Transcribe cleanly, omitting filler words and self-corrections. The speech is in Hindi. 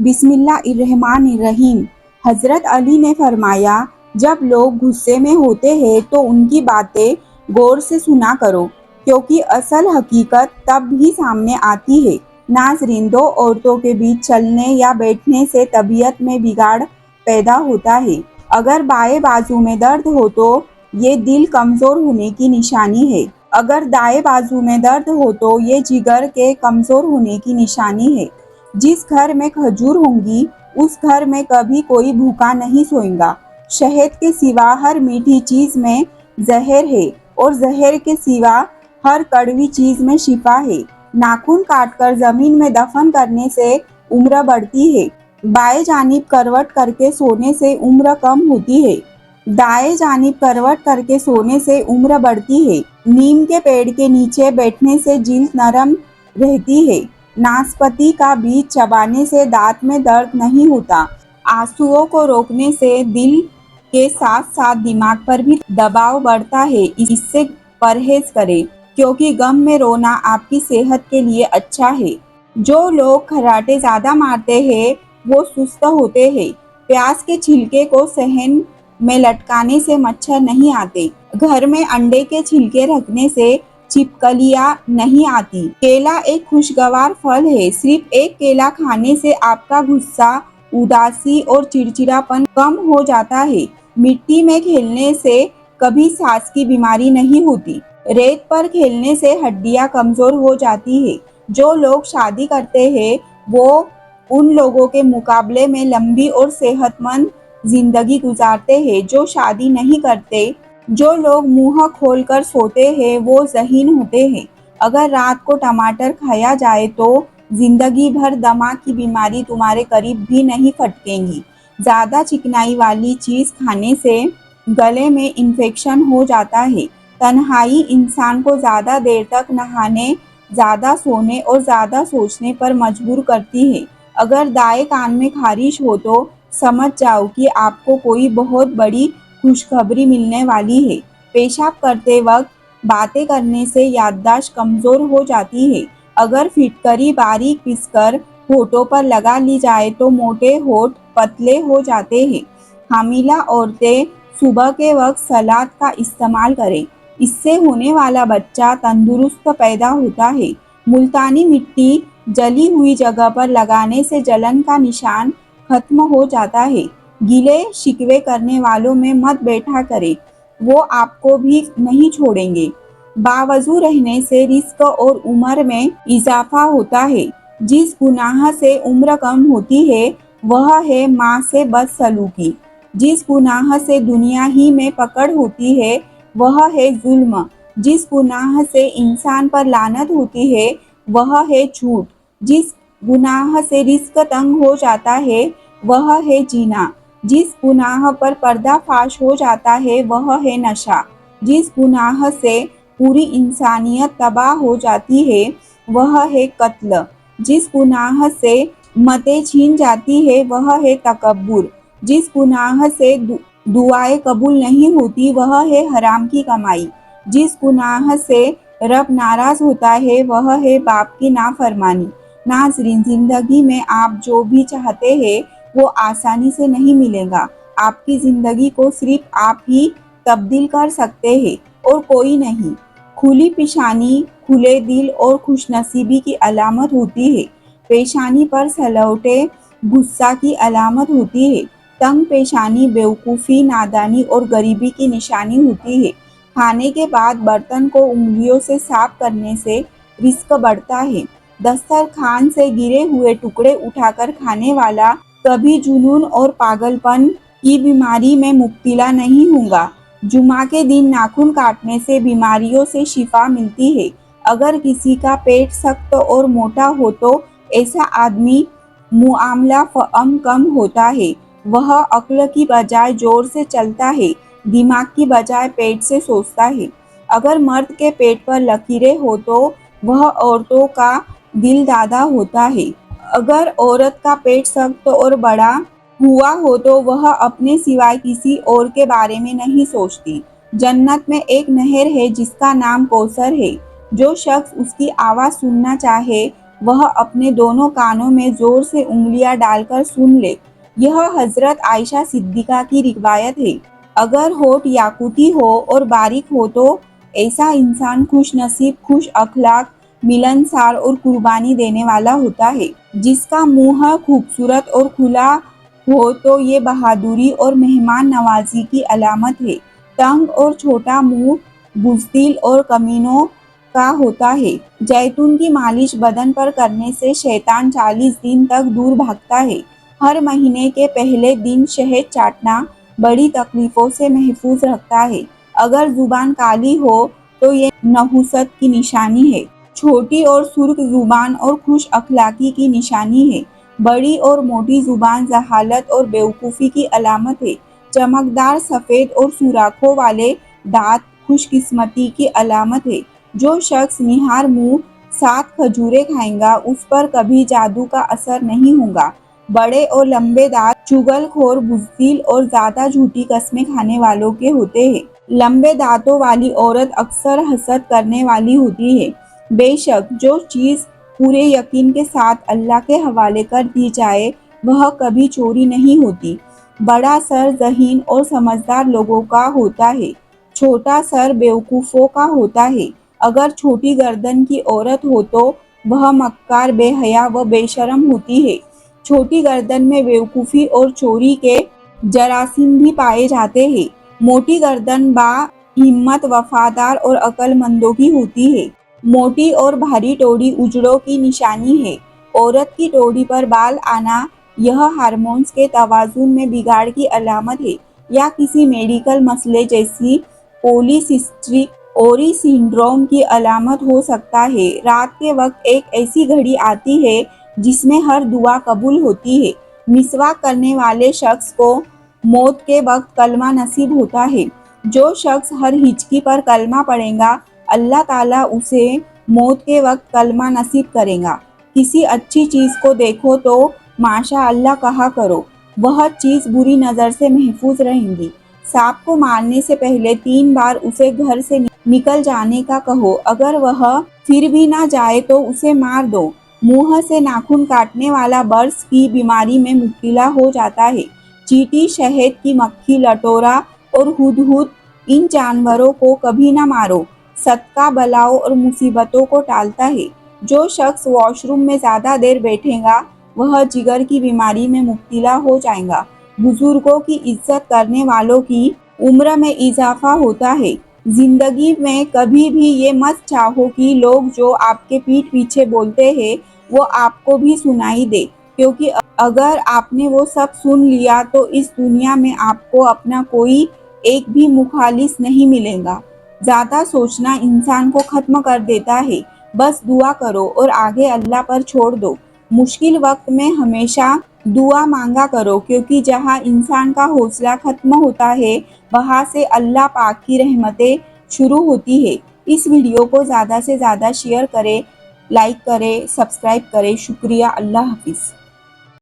बिस्मिल्लाहिर्रहमानिर्रहीम। हज़रत अली ने फरमाया, जब लोग गुस्से में होते हैं तो उनकी बातें गौर से सुना करो, क्योंकि असल हकीकत तब ही सामने आती है। नाज़रीन, दो औरतों के बीच चलने या बैठने से तबीयत में बिगाड़ पैदा होता है। अगर बाएं बाजू में दर्द हो तो ये दिल कमज़ोर होने की निशानी है। अगर दाएं बाजू में दर्द हो तो ये जिगर के कमज़ोर होने की निशानी है। जिस घर में खजूर होंगी उस घर में कभी कोई भूखा नहीं सोएगा। शहद के सिवा हर मीठी चीज़ में जहर है और जहर के सिवा हर कड़वी चीज़ में शिफा है। नाखून काटकर ज़मीन में दफन करने से उम्र बढ़ती है। बाएं जानिब करवट करके सोने से उम्र कम होती है। दाएं जानिब करवट करके सोने से उम्र बढ़ती है। नीम के पेड़ के नीचे बैठने से जिल्द नरम रहती है। नाशपाती का बीज चबाने से दांत में दर्द नहीं होता। आंसुओं को रोकने से दिल के साथ साथ दिमाग पर भी दबाव बढ़ता है। इससे परहेज करें, क्योंकि गम में रोना आपकी सेहत के लिए अच्छा है। जो लोग खर्राटे ज़्यादा मारते हैं वो सुस्त होते हैं। प्याज के छिलके को सहन में लटकाने से मच्छर नहीं आते। घर में अंडे के छिलके रखने से छिपकलियां नहीं आती। केला एक खुशगवार फल है। सिर्फ एक केला खाने से आपका गुस्सा, उदासी और चिड़चिड़ापन कम हो जाता है। मिट्टी में खेलने से कभी सांस की बीमारी नहीं होती। रेत पर खेलने से हड्डियां कमजोर हो जाती है। जो लोग शादी करते हैं वो उन लोगों के मुकाबले में लंबी और सेहतमंद जिंदगी गुजारते हैं जो शादी नहीं करते। जो लोग मुंह खोलकर सोते हैं वो ज़हीन होते हैं। अगर रात को टमाटर खाया जाए तो जिंदगी भर दिमाग की बीमारी तुम्हारे करीब भी नहीं फटकेंगी। ज़्यादा चिकनाई वाली चीज़ खाने से गले में इन्फेक्शन हो जाता है। तन्हाई इंसान को ज़्यादा देर तक नहाने, ज़्यादा सोने और ज़्यादा सोचने पर मजबूर करती है। अगर दाएं कान में खारिश हो तो समझ जाओ कि आपको कोई बहुत बड़ी खुशखबरी मिलने वाली है। पेशाब करते वक्त बातें करने से याददाश्त कमज़ोर हो जाती है। अगर फिटकरी बारीक पीसकर होठों पर लगा ली जाए तो मोटे होठ पतले हो जाते हैं। हामिला औरतें सुबह के वक्त सलाद का इस्तेमाल करें। इससे होने वाला बच्चा तंदुरुस्त पैदा होता है। मुल्तानी मिट्टी जली हुई जगह पर लगाने से जलन का निशान खत्म हो जाता है। गिले शिकवे करने वालों में मत बैठा करें, वो आपको भी नहीं छोड़ेंगे। बावजू रहने से रिस्क और उम्र में इजाफा होता है। जिस गुनाह से उम्र कम होती है वह है माँ से बदसलूकी। जिस गुनाह से दुनिया ही में पकड़ होती है वह है जुल्म। जिस गुनाह से इंसान पर लानत होती है वह है झूठ। जिस गुनाह से रिस्क तंग हो जाता है वह है जीना। जिस गुनाह पर पर्दाफाश हो जाता है वह है नशा। जिस गुनाह से पूरी इंसानियत तबाह हो जाती है वह है कत्ल। जिस गुनाह से मतें छीन जाती है वह है तकब्बुर। जिस गुनाह से दुआएं कबूल नहीं होती वह है हराम की कमाई। जिस गुनाह से रब नाराज होता है वह है बाप की नाफरमानी। नाज़रीन, जिंदगी में आप जो भी चाहते हैं वो आसानी से नहीं मिलेगा। आपकी ज़िंदगी को सिर्फ आप ही तब्दील कर सकते हैं और कोई नहीं। खुली पेशानी खुले दिल और खुशनसीबी की अलामत होती है। पेशानी पर सलवटे गुस्सा की अलामत होती है। तंग पेशानी बेवकूफ़ी, नादानी और गरीबी की निशानी होती है। खाने के बाद बर्तन को उंगलियों से साफ करने से रिस्क बढ़ता है। दस्तरखान से गिरे हुए टुकड़े उठाकर खाने वाला कभी जुनून और पागलपन की बीमारी में मुब्तला नहीं होगा। जुमा के दिन नाखून काटने से बीमारियों से शिफा मिलती है। अगर किसी का पेट सख्त और मोटा हो तो ऐसा आदमी मुआमला फ़हम कम होता है। वह अक्ल की बजाय जोर से चलता है, दिमाग की बजाय पेट से सोचता है। अगर मर्द के पेट पर लकीरें हो तो वह औरतों का दिल दादा होता है। अगर औरत का पेट सख्त और बड़ा हुआ हो तो वह अपने सिवाय किसी और के बारे में नहीं सोचती। जन्नत में एक नहर है जिसका नाम कौसर है। जो शख्स उसकी आवाज़ सुनना चाहे वह अपने दोनों कानों में जोर से उंगलियां डालकर सुन ले। यह हजरत आयशा सिद्दीका की रिवायत है। अगर होठ याकूती हो और बारीक हो तो ऐसा इंसान खुश नसीब, खुश अखलाक, मिलनसार और कुर्बानी देने वाला होता है। जिसका मुंह खूबसूरत और खुला हो तो ये बहादुरी और मेहमान नवाजी की अलामत है। तंग और छोटा मुंह बुज़दिल और कमीनों का होता है। जैतून की मालिश बदन पर करने से शैतान 40 दिन तक दूर भागता है। हर महीने के पहले दिन शहद चाटना बड़ी तकलीफों से महफूज रखता है। अगर जुबान काली हो तो ये नहुसत की निशानी है। छोटी और सुर्ख जुबान और खुश अखलाकी की निशानी है। बड़ी और मोटी जुबान जहालत और बेवकूफ़ी की अलामत है। चमकदार सफ़ेद और सुराखों वाले दांत खुशकिस्मती की अलामत है। जो शख्स निहार मुंह 7 खजूरें खाएगा उस पर कभी जादू का असर नहीं होगा। बड़े और लंबे दांत चुगलखोर, बुज़दिल और ज़्यादा झूठी कस्में खाने वालों के होते हैं। लंबे दांतों वाली औरत अक्सर हसद करने वाली होती है। बेशक जो चीज़ पूरे यकीन के साथ अल्लाह के हवाले कर दी जाए वह कभी चोरी नहीं होती। बड़ा सर ज़हीन और समझदार लोगों का होता है। छोटा सर बेवकूफ़ों का होता है। अगर छोटी गर्दन की औरत हो तो वह मक्कार, बेहया व बेशरम होती है। छोटी गर्दन में बेवकूफ़ी और चोरी के जरासीम भी पाए जाते हैं। मोटी गर्दन हिम्मत, वफादार और अक्लमंदों की होती है। मोटी और भारी टोड़ी उजड़ों की निशानी है। औरत की टोड़ी पर बाल आना यह हार्मोन्स के तवाज़ुन में बिगाड़ की अलामत है या किसी मेडिकल मसले जैसी पॉलीसिस्टिक ओरी सिंड्रोम की अलामत हो सकता है। रात के वक्त एक ऐसी घड़ी आती है जिसमें हर दुआ कबूल होती है। मिसवाक करने वाले शख्स को मौत के वक्त कलमा नसीब होता है। जो शख्स हर हिचकी पर कलमा पढ़ेगा अल्लाह ताला उसे मौत के वक्त कलमा नसीब करेगा। किसी अच्छी चीज़ को देखो तो माशा अल्लाह कहा करो, वह चीज़ बुरी नज़र से महफूज रहेगी। सांप को मारने से पहले 3 बार उसे घर से निकल जाने का कहो। अगर वह फिर भी ना जाए तो उसे मार दो। मुंह से नाखून काटने वाला बर्स की बीमारी में मुब्तला हो जाता है। चींटी, शहद की मक्खी, लटोरा और हुदहुद इन जानवरों को कभी न मारो। सदका बलाओं और मुसीबतों को टालता है। जो शख्स वॉशरूम में ज़्यादा देर बैठेगा वह जिगर की बीमारी में मुब्तला हो जाएगा। बुजुर्गों की इज्जत करने वालों की उम्र में इजाफा होता है। जिंदगी में कभी भी ये मत चाहो कि लोग जो आपके पीठ पीछे बोलते हैं वो आपको भी सुनाई दे, क्योंकि अगर आपने वो सब सुन लिया तो इस दुनिया में आपको अपना कोई एक भी मुखालिस नहीं मिलेगा। ज़्यादा सोचना इंसान को ख़त्म कर देता है। बस दुआ करो और आगे अल्लाह पर छोड़ दो। मुश्किल वक्त में हमेशा दुआ मांगा करो, क्योंकि जहाँ इंसान का हौसला ख़त्म होता है वहाँ से अल्लाह पाक की रहमतें शुरू होती है। इस वीडियो को ज़्यादा से ज़्यादा शेयर करें, लाइक करें, सब्सक्राइब करें। शुक्रिया। अल्लाह हाफिज़।